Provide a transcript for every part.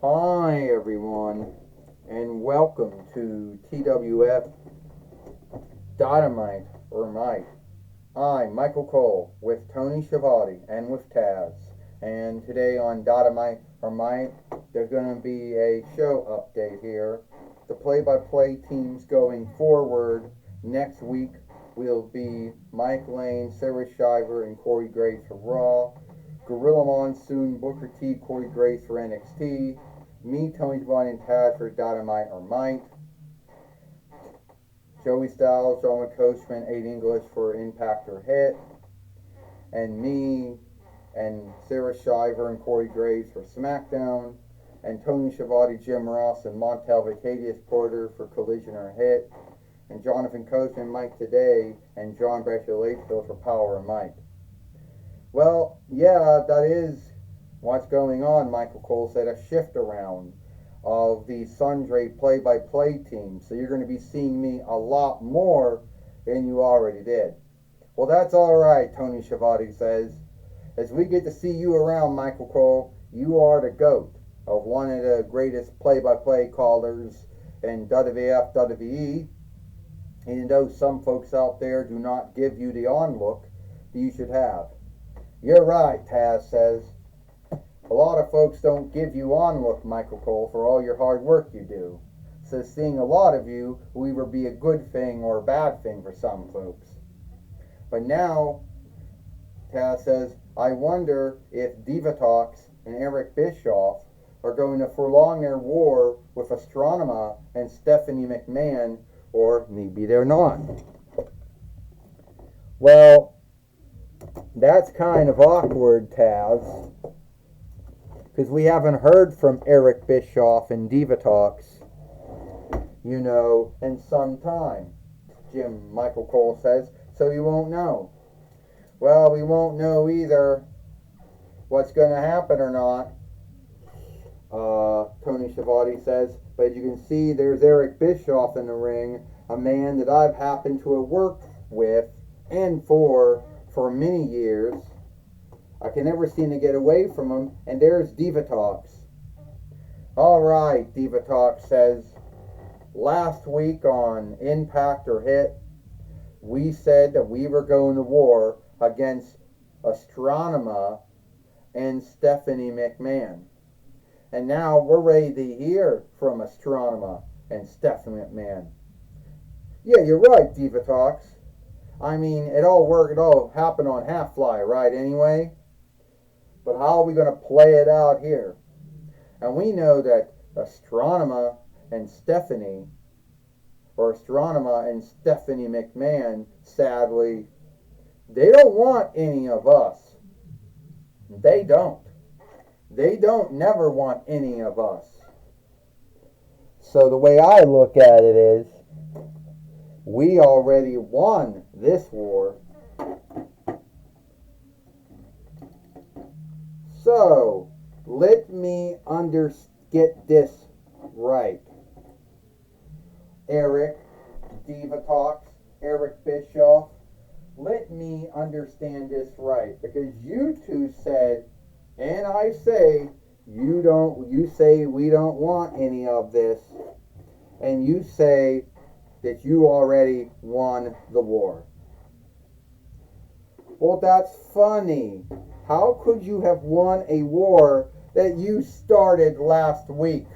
Hi everyone, and welcome to TWF Dynamite or Mike. I'm Michael Cole with Tony Schiavone and with Taz. And today on Dynamite or Mike, there's going to be a show update here. The play-by-play teams going forward next week will be Mike Lane, Sarah Shiver, and Corey Graves for Raw. Gorilla Monsoon, Booker T, Corey Graves for NXT. Me, Tony Schiavone, and Taz for Dynamite or Mike. Joey Styles, John McCoachman, 8 English for Impact or Hit. And me and Sarah Shiver and Corey Graves for SmackDown. And Tony Schiavone, Jim Ross, and Montel Vacadius Porter for Collision or Hit. And Jonathan Coachman, Mike Today, and John Bradshaw Lakefield for Power and Mike. Well, yeah, that is what's going on. Michael Cole said a shift around of the sundry play-by-play teams. So you're going to be seeing me a lot more than you already did. Well, that's all right, Tony Schiavone says. As we get to see you around, Michael Cole, you are the GOAT of one of the greatest play-by-play callers in WWF, WWE. Even though some folks out there do not give you the on-look that you should have. You're right, Taz says. A lot of folks don't give you on-look, Michael Cole, for all your hard work you do. So seeing a lot of you will either be a good thing or a bad thing for some folks. But now, Taz says, I wonder if Divatox and Eric Bischoff are going to prolong their war with Astronema and Stephanie McMahon, or maybe they're not. Well, that's kind of awkward, Taz, because we haven't heard from Eric Bischoff and Divatox, in some time, Michael Cole says, so you won't know. Well, we won't know either what's going to happen or not, Tony Schiavone says, but as you can see, there's Eric Bischoff in the ring, a man that I've happened to have worked with and for many years. I can never seem to get away from him, and there's Divatox. All right, Divatox says, last week on Impact or Hit, we said that we were going to war against Astronema and Stephanie McMahon. And now we're ready to hear from Astronema and Stephanie McMahon. Yeah, you're right, Divatox. I mean, it all happened on Half-Fly, right, anyway? But how are we going to play it out here? And we know that Astronema and Stephanie McMahon, sadly, they don't want any of us. They don't. They don't never want any of us. So the way I look at it is, we already won this war. So, let me get this right. Eric Divatox, Eric Bischoff, let me understand this right. Because you two said, and I say, you say we don't want any of this. And you say that you already won the war. Well, that's funny. How could you have won a war that you started last week?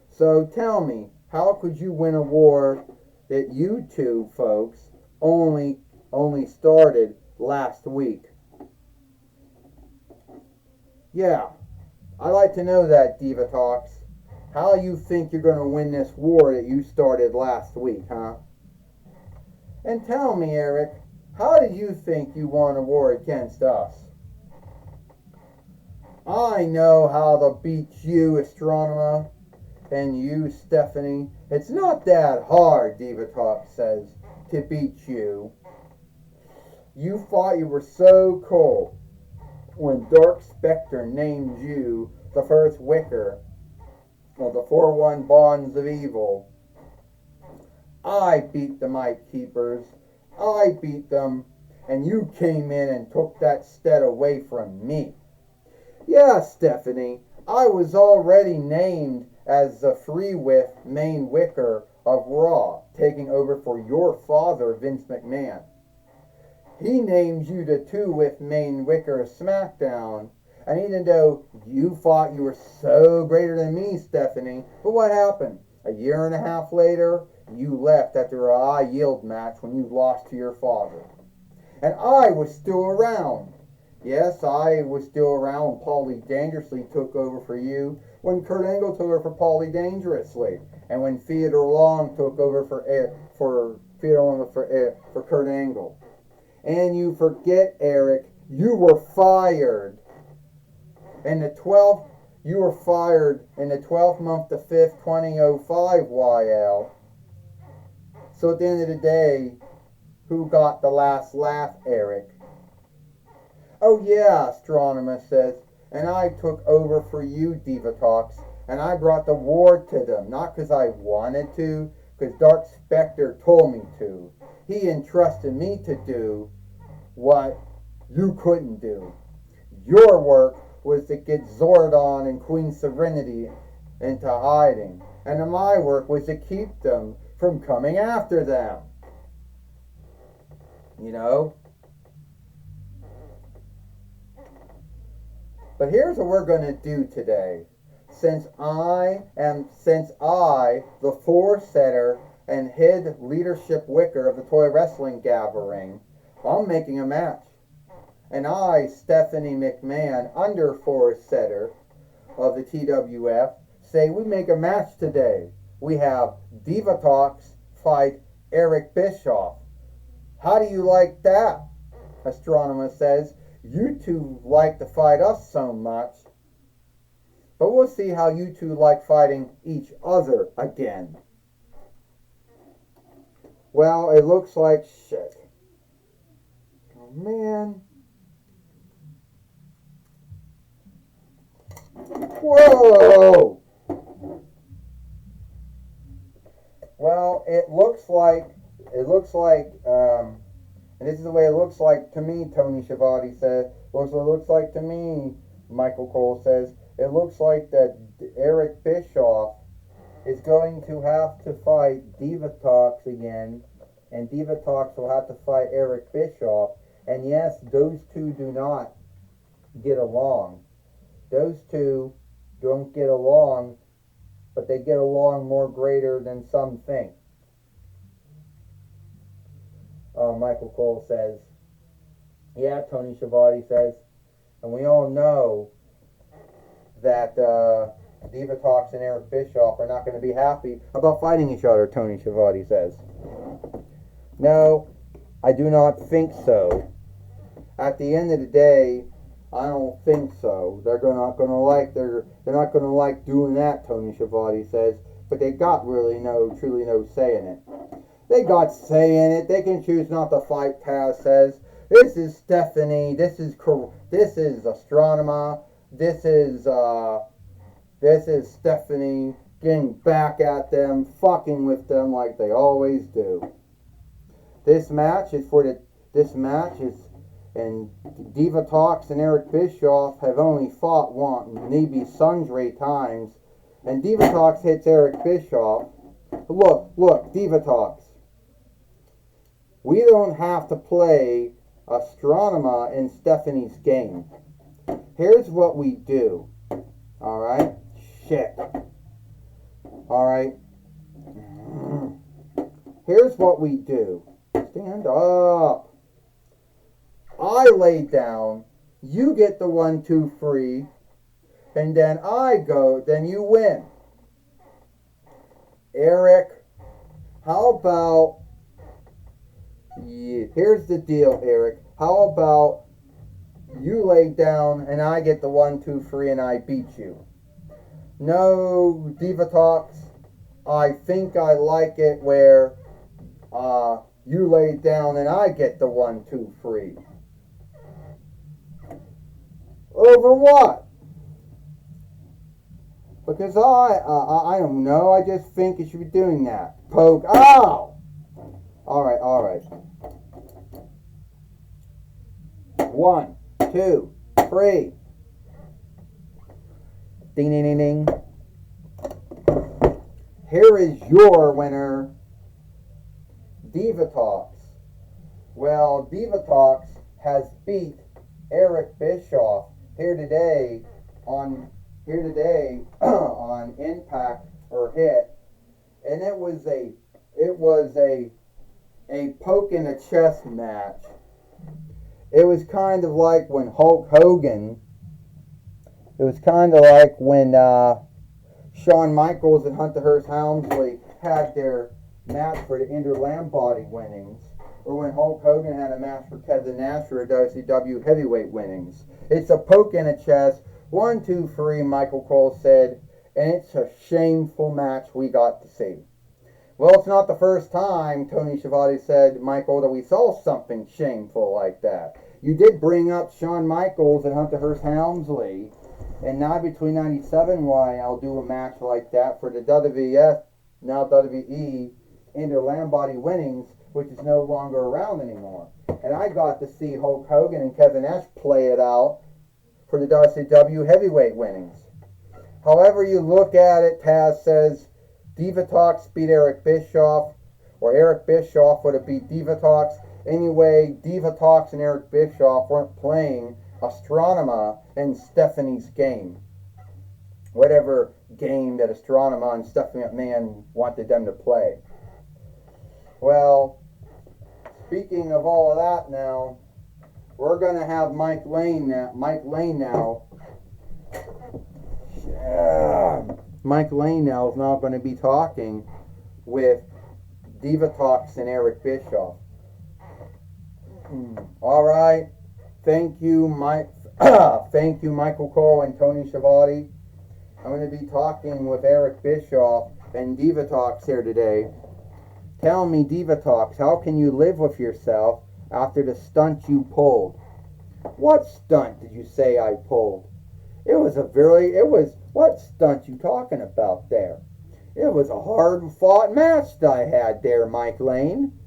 So tell me, how could you win a war that you two folks only started last week? Yeah, I'd like to know that, Divatox. How you think you're going to win this war that you started last week, huh? And tell me, Eric, how did you think you won a war against us? I know how to beat you, Astronema, and you, Stephanie. It's not that hard, Divatox says, to beat you. You thought you were so cool when Dark Spectre named you the first Wicker of the 4-1 Bonds of Evil. I beat the Might Keepers. I beat them and you came in and took that stead away from me. Yeah, Stephanie, I was already named as the main wicker of Raw, taking over for your father, Vince McMahon. He named you the 2-with main wicker of SmackDown, and even though you thought you were so greater than me, Stephanie, but what happened? A year and a half later, you left after a high yield match when you lost to your father. And I was still around. Yes, I was still around when Paulie Dangerously took over for you, when Kurt Angle took over for Paulie Dangerously, and when Theodore Long took over for Kurt Angle. And you forget, Eric, you were fired. You were fired in the 12th month, the 5th, 2005, YL. So at the end of the day, who got the last laugh, Eric? Oh yeah, Astronomer says, and I took over for you, Diva Talks, and I brought the war to them, not because I wanted to, because Dark Spectre told me to. He entrusted me to do what you couldn't do. Your work was to get Zordon and Queen Serenity into hiding, and my work was to keep them from coming after them. You know? But here's what we're going to do today. Since I, the four-setter and head leadership wicker of the Toy Wrestling Gathering, I'm making a match. And I, Stephanie McMahon, under four-setter of the TWF, say we make a match today. We have Diva Talks fight Eric Bischoff. How do you like that? Astronomer says. You two like to fight us so much. But we'll see how you two like fighting each other again. Well, it looks like shit. Oh, man. Whoa! Well, it looks like, and this is the way it looks like to me, Tony Schiavone says. Looks what it looks like to me, Michael Cole says. It looks like that Eric Bischoff is going to have to fight Diva Talks again, and Diva Talks will have to fight Eric Bischoff. And yes, those two do not get along. Those two don't get along, but they get along more greater than some think. Michael Cole says. Yeah, Tony Schiavone says. And we all know that Diva Talks and Eric Bischoff are not going to be happy about fighting each other, Tony Schiavone says. No, I do not think so. At the end of the day, I don't think so. They're not going to like doing that, Tony Schiavone says. But they got truly no say in it. They got say in it. They can choose not to fight. Taz says. This is Stephanie. This is Astronomer. This is Stephanie getting back at them, fucking with them like they always do. This match is and Diva Talks and Eric Bischoff have only fought one, maybe sundry times, and Diva Talks hits Eric Bischoff. Look, Diva Talks. We don't have to play Astronomer in Stephanie's game. Here's what we do. Alright? Shit. Alright? Here's what we do. Stand up. I lay down. You get the 1-2 free. And then I go. Then you win. Eric, how about... Yeah, here's the deal, Eric. How about you lay down and I get the 1-2 free and I beat you? No, Diva Talks. I think I like it where you lay down and I get the 1-2 free. Over what? Because I don't know. I just think you should be doing that. Poke. Ow! Alright. 1, 2, 3. Ding, ding, ding, ding. Here is your winner, Divatox. Well, Divatox has beat Eric Bischoff here today on Impact or Hit, and it was a poke in the chest match. It was kind of like when Hulk Hogan. It was kind of like when Shawn Michaels and Hunter Hearst Helmsley had their match for the Inter-Lam Body winnings, or when Hulk Hogan had a match for Kevin Nash for the WCW Heavyweight winnings. It's a poke in the chest. 1, 2, 3, Michael Cole said, and it's a shameful match we got to see. Well, it's not the first time, Tony Schiavone said, Michael, that we saw something shameful like that. You did bring up Shawn Michaels and Hunter Hearst Helmsley, and now between 97, why I'll do a match like that for the WWF, now WWE, Inter-Lam Body winnings, which is no longer around anymore. And I got to see Hulk Hogan and Kevin Nash play it out for the WCW Heavyweight winnings. However you look at it, Taz says Divatox beat Eric Bischoff, or Eric Bischoff would have beat Divatox. Anyway, Divatox and Eric Bischoff weren't playing Astronema and Stephanie's game. Whatever game that Astronema and Stephanie McMahon wanted them to play. Well, speaking of all of that now, we're going to have Mike Lane now. Mike Lane now is now going to be talking with Divatox and Eric Bischoff. All right. Thank you, thank you, Michael Cole and Tony Schiavone. I'm going to be talking with Eric Bischoff and Divatox here today. Tell me, Divatox, how can you live with yourself after the stunt you pulled? What stunt did you say I pulled? What stunt you talking about there? It was a hard-fought match that I had there, Mike Lane.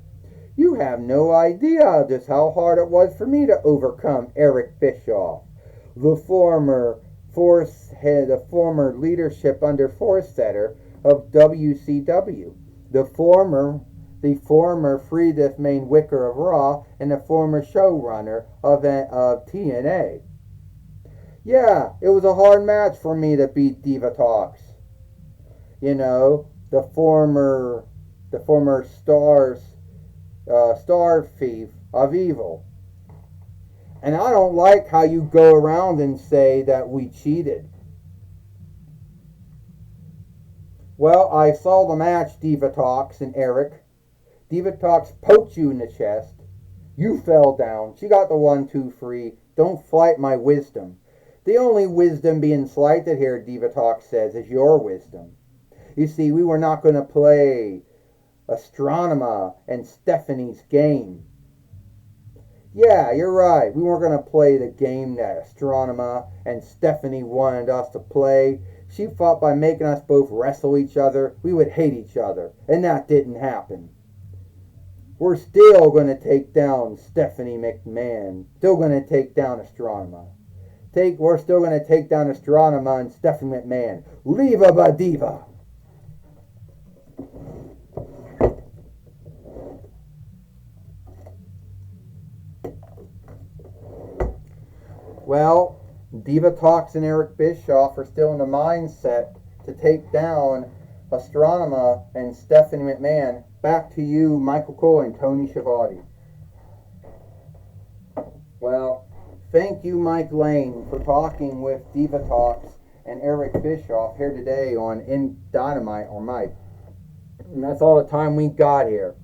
You have no idea just how hard it was for me to overcome Eric Bischoff, the former leadership under force setter of WCW, the former Friedrich Main Wicker of Raw, and the former showrunner of TNA. Yeah, it was a hard match for me to beat Divatox. You know, the former star thief of evil. And I don't like how you go around and say that we cheated. Well, I saw the match, Divatox and Eric. Divatox poked you in the chest. You fell down. She got the 1, 2, 3. Don't fight my wisdom. The only wisdom being slighted here, Divatox says, is your wisdom. You see, we were not going to play Astronema and Stephanie's game. Yeah, you're right. We weren't going to play the game that Astronema and Stephanie wanted us to play. She fought by making us both wrestle each other. We would hate each other. And that didn't happen. We're still going to take down Stephanie McMahon. Still going to take down Astronema. We're still going to take down Astronema and Stephanie McMahon. Leave-a ba diva. Well, Divatox and Eric Bischoff are still in the mindset to take down Astronema and Stephanie McMahon. Back to you, Michael Cole and Tony Schiavone. Well, thank you, Mike Lane, for talking with Divatox and Eric Bischoff here today on Dynamite or Mike. And that's all the time we got here.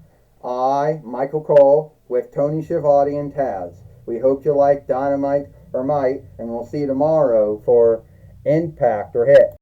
I, Michael Cole, with Tony Schiavone and Taz. We hope you like Dynamite or Mike, and we'll see you tomorrow for Impact or Hit.